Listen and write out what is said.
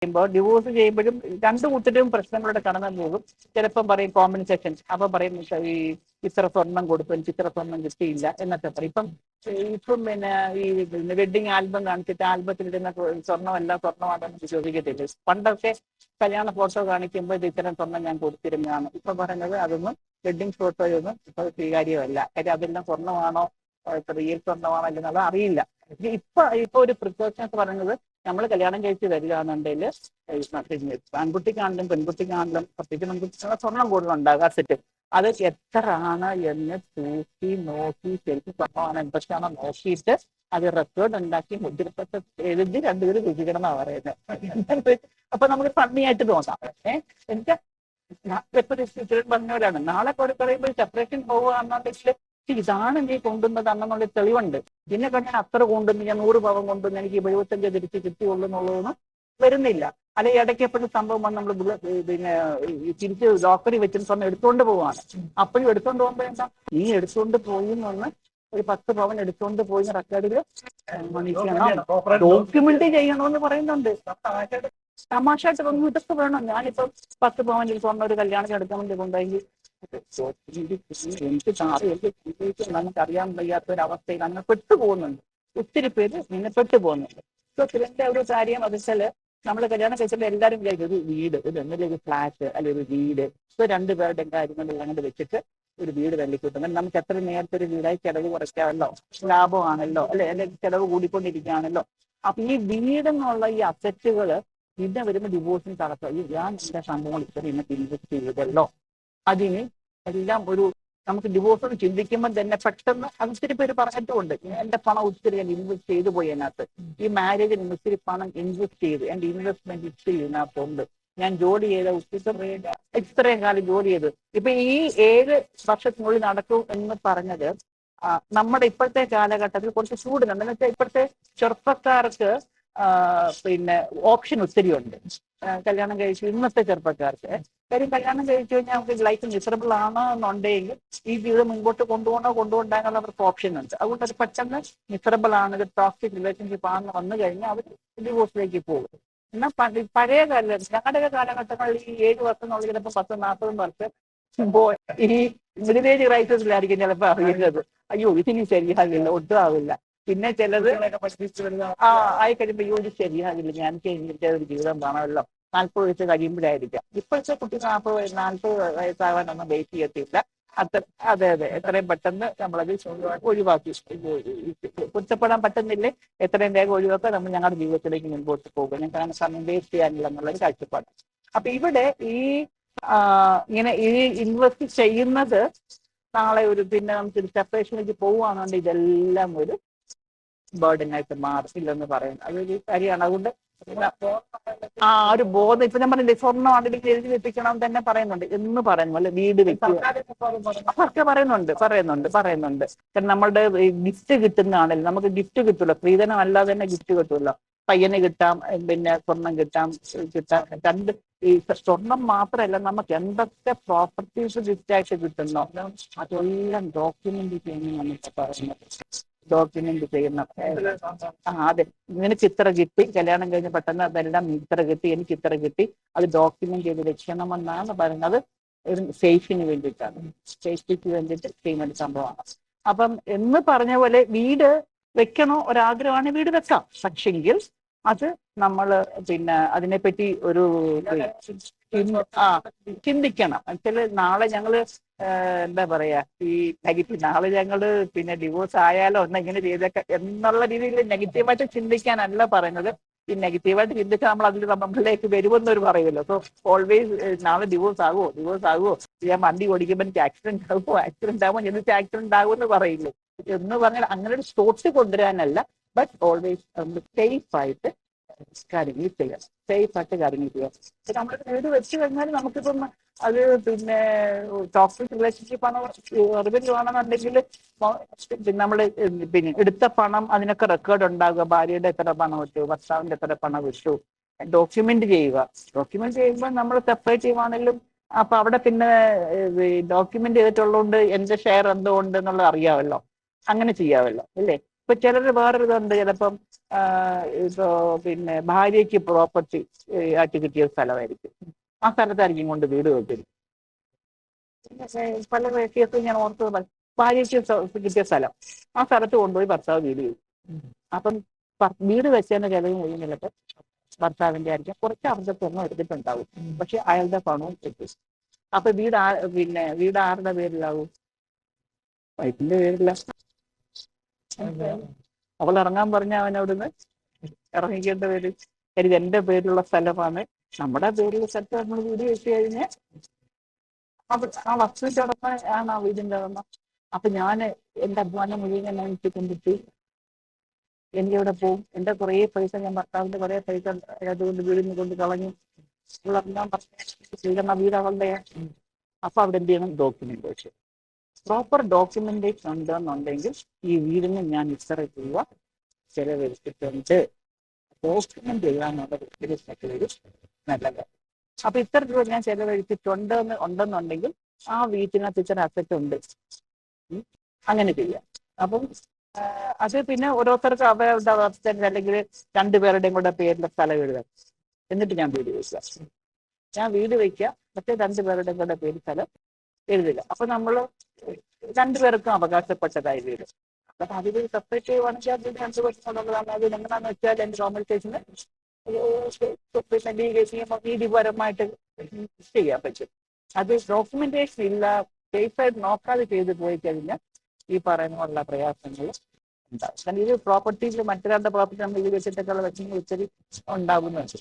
ചെയ്യുമ്പോൾ ഡിവോഴ്സ് ചെയ്യുമ്പോഴും രണ്ടു കൂട്ടരും പ്രശ്നങ്ങളുടെ കടന്നു പോകും. ചിലപ്പം പറയും കോമ്പൻസേഷൻ, അപ്പം പറയും ഈ ഇത്ര സ്വർണം കൊടുത്തു, എനിക്ക് ഇത്ര സ്വർണം കിട്ടിയില്ല എന്നൊക്കെ പറയും. ഇപ്പം പിന്നെ ഈ വെഡിങ് ആൽബം കാണിച്ചിട്ട് ആൽബത്തിലിടുന്ന സ്വർണ്ണം സ്വർണ്ണമാണെന്ന് ചോദിക്കത്തില്ല. പണ്ടൊക്കെ കല്യാണ ഫോട്ടോ കാണിക്കുമ്പോൾ ഇത് ഇത്തരം സ്വർണ്ണം ഞാൻ കൊടുത്തിരുന്നതാണ്. ഇപ്പൊ പറയുന്നത് അതൊന്നും വെഡിങ് ഫോട്ടോയൊന്നും ഇപ്പൊ സ്വീകാര്യമല്ല. കാര്യം അതെല്ലാം സ്വർണ്ണമാണോ റിയൽ സ്വർണ്ണമാണോ എന്നുള്ളത് അറിയില്ല. ഇപ്പൊ ഒരു പ്രിക്കോഷൻസ് പറയുന്നത് നമ്മൾ കല്യാണം കഴിച്ച് വരികയാണെന്നുണ്ടെങ്കിൽ ആൺകുട്ടിക്കാണെങ്കിലും പെൺകുട്ടിക്കാണെങ്കിലും പ്രത്യേകിച്ച് പെൺകുട്ടികളെ സ്വർണ്ണം കൂടുതലുണ്ടാകുക സെറ്റ്. അത് എത്ര ആണ് എന്ന് തൂക്കി നോക്കി ശരിക്കും സ്വർണ്ണമാണ് എന്തൊക്കെയാണോ നോക്കിയിട്ട് അത് റെക്കോർഡ് ഉണ്ടാക്കി മുദ്രപ്പത്ത് എഴുതി രണ്ടുപേരും രുചിക്കണം എന്നാണ് പറയുന്നത്. അപ്പൊ നമുക്ക് ഫണ്ണിയായിട്ട് തോന്നാം. എനിക്ക് പറഞ്ഞവരാണ് നാളെ പറയുമ്പോൾ സെപ്പറേഷൻ പോവുകയാണെന്നുണ്ടെങ്കിൽ ഇതാണ് നീ കൊണ്ടുവന്നത് അന്നെന്നുള്ള തെളിവുണ്ട്. പിന്നെ കഴിഞ്ഞാൽ അത്ര കൊണ്ടുവന്ന് ഞാൻ 100 പവൻ കൊണ്ടുവന്ന് എനിക്ക് 75 തിരിച്ച് കിട്ടിയുള്ളൂ എന്നുള്ളതൊന്നും വരുന്നില്ല. അല്ലെ ഇടയ്ക്ക് എപ്പോഴും സംഭവം വന്ന് നമ്മൾ പിന്നെ തിരിച്ച് ലോക്കറി വെച്ചിട്ട് സ്വർണ്ണം എടുത്തുകൊണ്ട് പോവാണ്. അപ്പോഴും എടുത്തുകൊണ്ട് പോകുമ്പോൾ എന്താ നീ എടുത്തുകൊണ്ട് പോയി എന്ന് ഒരു 10 പവൻ എടുത്തുകൊണ്ട് പോയി റെക്കോർഡില് ഡോക്യുമെന്റ് ചെയ്യണമെന്ന് പറയുന്നുണ്ട്. തമാശയായിട്ട് തോന്നുന്നു. ഇതൊക്കെ വേണം. ഞാനിപ്പം 10 പവനിൽ സ്വർണ്ണം ഒരു കല്യാണത്തിന് എടുക്കാൻ വേണ്ടി കൊണ്ടുപോയി നമുക്കറിയാൻ വയ്യാത്തൊരവസ്ഥയിൽ അങ്ങ് പെട്ടുപോകുന്നുണ്ട്. ഒത്തിരി പേര് ഇങ്ങനെ പെട്ടുപോകുന്നുണ്ട്. ഇതിന്റെ ഒരു കാര്യം വെച്ചാൽ നമ്മൾ കല്യാണം കഴിച്ചപ്പോൾ എല്ലാവരും വിചാരിക്കും ഒരു വീട്, ഇത് എന്നല്ലേ ഒരു ഫ്ലാറ്റ് അല്ലെ ഒരു വീട്. ഇപ്പൊ 2 പേരുടെ കാര്യങ്ങൾ അങ്ങോട്ട് വെച്ചിട്ട് ഒരു വീട് തല്ലിക്കിട്ടും. നമുക്ക് എത്ര നേരത്തെ ഒരു വീടായി ചെലവ് കുറയ്ക്കാമല്ലോ, ലാഭമാണല്ലോ അല്ലെ, അല്ലെങ്കിൽ ചെലവ് കൂടിക്കൊണ്ടിരിക്കുകയാണല്ലോ. അപ്പൊ ഈ വീടെന്നുള്ള ഈ അസറ്റുകള് പിന്നെ വരുമ്പോൾ ഡിവോഴ്സിന് തടസ്സം. ഞാൻ എന്റെ സംഭവങ്ങൾ ഇത്ര ഇന്നത്തെ ഇൻവെസ്റ്റ് ചെയ്തല്ലോ, അതിന് എല്ലാം ഒരു നമുക്ക് ഡിവോഴ്സ് ചിന്തിക്കുമ്പോൾ തന്നെ പെട്ടെന്ന് ഒത്തിരി പേര് പറഞ്ഞിട്ടുമുണ്ട് എന്റെ പണം ഒത്തിരി ഞാൻ ഇൻവെസ്റ്റ് ചെയ്തു പോയി അതിനകത്ത്. ഈ മാരേജിന് ഒത്തിരി പണം ഇൻവെസ്റ്റ് ചെയ്ത് എന്റെ ഇൻവെസ്റ്റ്മെന്റ് ഒത്തിരി ഇതിനകത്തുണ്ട്. ഞാൻ ജോലി ചെയ്ത ഇത്രയും കാലം ജോലി ചെയ്ത് ഇപ്പൊ ഈ 7 വർഷത്തിനുള്ളിൽ നടക്കും എന്ന് പറഞ്ഞത് നമ്മുടെ ഇപ്പോഴത്തെ കാലഘട്ടത്തിൽ കുറച്ച് ചൂടുന്നുണ്ട്. എന്ന് വെച്ചാൽ ഇപ്പോഴത്തെ ചെറുപ്പക്കാർക്ക് പിന്നെ ഓപ്ഷൻ ഒത്തിരി ഉണ്ട്. കല്യാണം കഴിച്ചു ഇന്നത്തെ ചെറുപ്പക്കാർക്ക് കാര്യം കല്യാണം കഴിച്ചു കഴിഞ്ഞാൽ നമുക്ക് ലൈഫ് മിസറബിൾ ആണോ എന്നുണ്ടെങ്കിൽ ഈ ജീവിതം മുൻപോട്ട് കൊണ്ടുപോകണ്ടെന്നുള്ള അവർക്ക് ഓപ്ഷൻ ഉണ്ട്. അതുകൊണ്ട് അത് പെട്ടെന്ന് മിസറബിൾ ആണ്, ഒരു ടോക്സിക് റിലേഷൻഷിപ്പ് ആണെന്ന് വന്നു കഴിഞ്ഞാൽ അവർ ഡിവോഴ്സിലേക്ക് പോകും. എന്നാൽ പഴയ കാലഘട്ടം ഞങ്ങളുടെ കാലഘട്ടങ്ങളിൽ ഈ 7 വർഷം എന്നുള്ള ചിലപ്പോൾ 10-40 വർഷം ഈ മിഡിലേജ് ക്രൈസിസിലായിരിക്കും ചിലപ്പോൾ അറിയുന്നത് അയ്യോ ഇതിനി ശരിയാകില്ല, ഒട്ടും ആവില്ല. പിന്നെ ചിലത് ആയി കഴിയുമ്പോൾ അയ്യോ ഇത് ശരിയാകില്ല, ഞാൻ കഴിഞ്ഞിട്ട് ഒരു ജീവിതം വേണമല്ലോ. 40 വയസ്സ് കഴിയുമ്പോഴായിരിക്കാം. ഇപ്പോഴത്തെ കുട്ടി 40 വയസ്സാവാനൊന്നും വെയിറ്റ് ചെയ്യത്തില്ല. അതെ എത്രയും പെട്ടെന്ന് നമ്മളത് ഒഴിവാക്കി. കുറ്റപ്പെടാൻ പറ്റുന്നില്ലേ, എത്രയും വേഗം ഒഴിവാക്കാൻ നമ്മൾ ഞങ്ങളുടെ ജീവിതത്തിലേക്ക് മുൻപോട്ട് പോകും. ഞങ്ങൾക്ക് സമയം വേസ്റ്റ് ചെയ്യാനില്ല എന്നുള്ളൊരു കാഴ്ചപ്പാട്. അപ്പൊ ഇവിടെ ഈ ഇങ്ങനെ ഈ ഇൻവെസ്റ്റ് ചെയ്യുന്നത് നാളെ ഒരു പിന്നെ നമുക്ക് സെപ്പറേഷനിലേക്ക് പോവുകയാണെന്നുണ്ടെങ്കിൽ ഇതെല്ലാം ഒരു ബേർഡനായിട്ട് മാറില്ലെന്ന് പറയുന്നത് അതൊരു കാര്യമാണ്. അതുകൊണ്ട് ഒരു ബോധം ഇപ്പൊ ഞാൻ പറഞ്ഞില്ലേ സ്വർണ്ണം അതിലേക്ക് എഴുതി വെപ്പിക്കണം തന്നെ പറയുന്നുണ്ട് എന്ന് പറയുന്നു. അല്ലെ വീട് വെക്കുക ഒക്കെ പറയുന്നുണ്ട്. കാരണം നമ്മളുടെ ഗിഫ്റ്റ് കിട്ടുന്നതാണല്ലോ, നമുക്ക് ഗിഫ്റ്റ് കിട്ടുമല്ലോ, സ്ത്രീധനം അല്ലാതെ തന്നെ ഗിഫ്റ്റ് കിട്ടുമല്ലോ. പയ്യന് കിട്ടാം, പിന്നെ സ്വർണം കിട്ടാം. രണ്ട് ഈ സ്വർണം മാത്രമല്ല നമുക്ക് എന്തൊക്കെ പ്രോപ്പർട്ടീസ് ഗിഫ്റ്റായിട്ട് കിട്ടുന്നോ അതെല്ലാം ഡോക്യുമെന്റ് ചെയ്യുന്ന നമുക്ക് പറയുന്നത്. ഡോക്യുമെന്റ് ചെയ്യുന്ന അതെ നിനക്ക് ഇത്ര കിട്ടി, കല്യാണം കഴിഞ്ഞ് പെട്ടെന്ന് അതെല്ലാം ഇത്ര കിട്ടി, എനിക്ക് ഇത്ര കിട്ടി, അത് ഡോക്യുമെന്റ് ചെയ്ത് വെക്കണമെന്നാണ് പറയുന്നത്. ഒരു സേഫിന് വേണ്ടിയിട്ടാണ്, സേഫ്റ്റിക്ക് വേണ്ടിയിട്ട് ചെയ്യുന്ന ഒരു സംഭവമാണ്. അപ്പം എന്ന് പറഞ്ഞ പോലെ വീട് വെക്കണോ ഒരാഗ്രഹമാണ്, വീട് വെക്കാം. പക്ഷെങ്കിൽ അത് നമ്മൾ പിന്നെ അതിനെപ്പറ്റി ഒരു ചിന്തിക്കണം. ആക്ച്വലി നാളെ ഞങ്ങള് എന്താ പറയാ ഈ നാളെ ഞങ്ങള് പിന്നെ ഡിവോഴ്സ് ആയാലോ ഒന്ന് ഇങ്ങനെ ചെയ്തേക്കാം എന്നുള്ള രീതിയിൽ നെഗറ്റീവായിട്ട് ചിന്തിക്കാനല്ല പറയുന്നത്. ഈ നെഗറ്റീവായിട്ട് ചിന്തിച്ചാൽ നമ്മൾ അതിൽ നമ്മളിലേക്ക് വരുമെന്നൊരു പറയുമല്ലോ. സോ ഓൾവേസ് നാളെ ഡിവോഴ്സ് ആകുമോ ഞാൻ വണ്ടി ഓടിക്കുമ്പോൾ എനിക്ക് ആക്സിഡന്റ് ആകുമോ എന്നിട്ട് ആക്സിഡന്റ് ആകുമെന്ന് പറയില്ലേ എന്ന് പറഞ്ഞാൽ അങ്ങനെ ഒരു തോട്ട് കൊണ്ടുവരാനല്ല. ബട്ട് ഓൾവേസ് സേഫ് ആയിട്ട് കാര്യങ്ങൾ ചെയ്യാം, സേഫ് ആയിട്ട് കാര്യങ്ങൾ ചെയ്യാം. നമ്മൾ വീട് വെച്ച് കഴിഞ്ഞാൽ നമുക്കിപ്പം അത് പിന്നെ ടോക്സിക് റിലേഷൻഷിപ്പ് ആണോ റിവെഞ്ച് ആണെന്നുണ്ടെങ്കിൽ നമ്മൾ പിന്നെ എടുത്ത പണം അതിനൊക്കെ റെക്കോർഡ് ഉണ്ടാകുക. ഭാര്യയുടെ എത്ര പണം വിട്ടു, ഭർത്താവിന്റെ എത്ര പണം വിട്ടു, ഡോക്യുമെന്റ് ചെയ്യുമ്പോൾ നമ്മൾ സെപ്പറേറ്റ് ചെയ്യുവാണെങ്കിലും അപ്പൊ അവിടെ പിന്നെ ഡോക്യുമെന്റ് ചെയ്തിട്ടുള്ളതുകൊണ്ട് എന്റെ ഷെയർ എന്തുകൊണ്ട് എന്നുള്ളത് അറിയാമല്ലോ, അങ്ങനെ ചെയ്യാമല്ലോ അല്ലേ. ഇപ്പൊ ചിലര് വേറൊരു ഇതുണ്ട്, ചിലപ്പം ഇപ്പോ പിന്നെ ഭാര്യയ്ക്ക് പ്രോപ്പർട്ടി ആയിട്ട് കിട്ടിയ സ്ഥലമായിരിക്കും, ആ സ്ഥലത്തായിരിക്കും കൊണ്ട് വീട് വെച്ചത്. പല കേസും ഞാൻ ഓർത്ത്, ഭാര്യയ്ക്ക് കിട്ടിയ സ്ഥലം, ആ സ്ഥലത്ത് കൊണ്ടുപോയി ഭർത്താവ് വീട് വെച്ചു. അപ്പം വീട് വെച്ചതിന്റെ ചിലവ് കഴിയുന്നില്ലപ്പോ ഭർത്താവിന്റെ ആയിരിക്കും, കുറച്ച് അർദ്ധത്തൊന്നും എടുത്തിട്ടുണ്ടാവും, പക്ഷെ അയാളുടെ പണവും കിട്ടും. അപ്പൊ വീട് ആരുടെ പേരിലാവും? വൈഫിന്റെ പേരില. അവൾ ഇറങ്ങാൻ പറഞ്ഞ അവൻ അവിടുന്ന് ഇറങ്ങിക്കേണ്ട പേര്. കാര്യം എന്റെ പേരിലുള്ള സ്ഥലമാണ്, നമ്മുടെ പേരിലുള്ള സ്ഥലത്ത് നമ്മൾ വീട് വെച്ച് കഴിഞ്ഞാൽ ആ വസ്തുവിന്റെ ആണ് ആ വീടിന്റെ ഉടമ. അപ്പൊ ഞാൻ എന്റെ അധ്വാനം മുഴുവൻ ഞാൻ കൊണ്ടിട്ട് എനിക്കെവിടെ പോകും? എന്റെ കുറേ പൈസ, ഞാൻ ഭർത്താവിന്റെ കുറേ പൈസ അതുകൊണ്ട് വീടിന് കൊണ്ട് കളഞ്ഞു. ഞാൻ സ്വീകരണ വീട് അവളുടെ. അപ്പൊ അവിടെ എന്ത് ചെയ്യണം? ഡോക്യുമെന്റേഷൻ, പ്രോപ്പർ ഡോക്യുമെന്റേഷൻ ഉണ്ടെന്നുണ്ടെങ്കിൽ ഈ വീടിന് ഞാൻ ഇത്ര രൂപ ചെലവഴിച്ചിട്ടുണ്ട്, ഡോക്യുമെന്റ് ചെയ്യാനുള്ള ഒരു നല്ലത്. അപ്പൊ ഇത്ര രൂപ ഞാൻ ഉണ്ടെന്നുണ്ടെങ്കിൽ ആ വീട്ടിനകത്ത് ഇത്ര അസറ്റ് ഉണ്ട്, അങ്ങനെ ചെയ്യാം. അപ്പം അത് പിന്നെ ഓരോരുത്തർക്ക് അവരുടെ അവസ്ഥ, അല്ലെങ്കിൽ രണ്ടുപേരുടെയും കൂടെ പേരിലെ സ്ഥലം എഴുതാം, എന്നിട്ട് ഞാൻ വീട് വയ്ക്കുക. ഞാൻ വീട് വയ്ക്കുക, പക്ഷേ രണ്ടുപേരുടെയും കൂടെ പേര് സ്ഥലം എഴുതില്ല. അപ്പൊ നമ്മള് രണ്ടുപേർക്കും അവകാശപ്പെട്ടതായി വീട്. അപ്പൊ അതിൽ സെപ്പറേറ്റ് ചെയ്യുവാണെങ്കിൽ അത് 2 വർഷമുള്ളതാണ്. അത് എങ്ങനെയാന്ന് വെച്ചാൽ എന്റെ നോർമലൈസേഷന് നീതിപരമായിട്ട് ചെയ്യാൻ പറ്റും. അത് ഡോക്യുമെന്റേഷൻ ഇല്ല, സേഫായിട്ട് നോക്കാതെ ചെയ്ത് പോയി കഴിഞ്ഞാൽ ഈ പറയുന്ന പ്രയാസങ്ങൾ ഉണ്ടാവും. കാരണം ഇത് പ്രോപ്പർട്ടീസ് മറ്റൊരാളുടെ പ്രോപ്പർട്ടി നമ്മൾ ഇത് വെച്ചിട്ടൊക്കെയുള്ള വെച്ചെങ്കിൽ ഒത്തിരി ഉണ്ടാകുന്നുണ്ട്.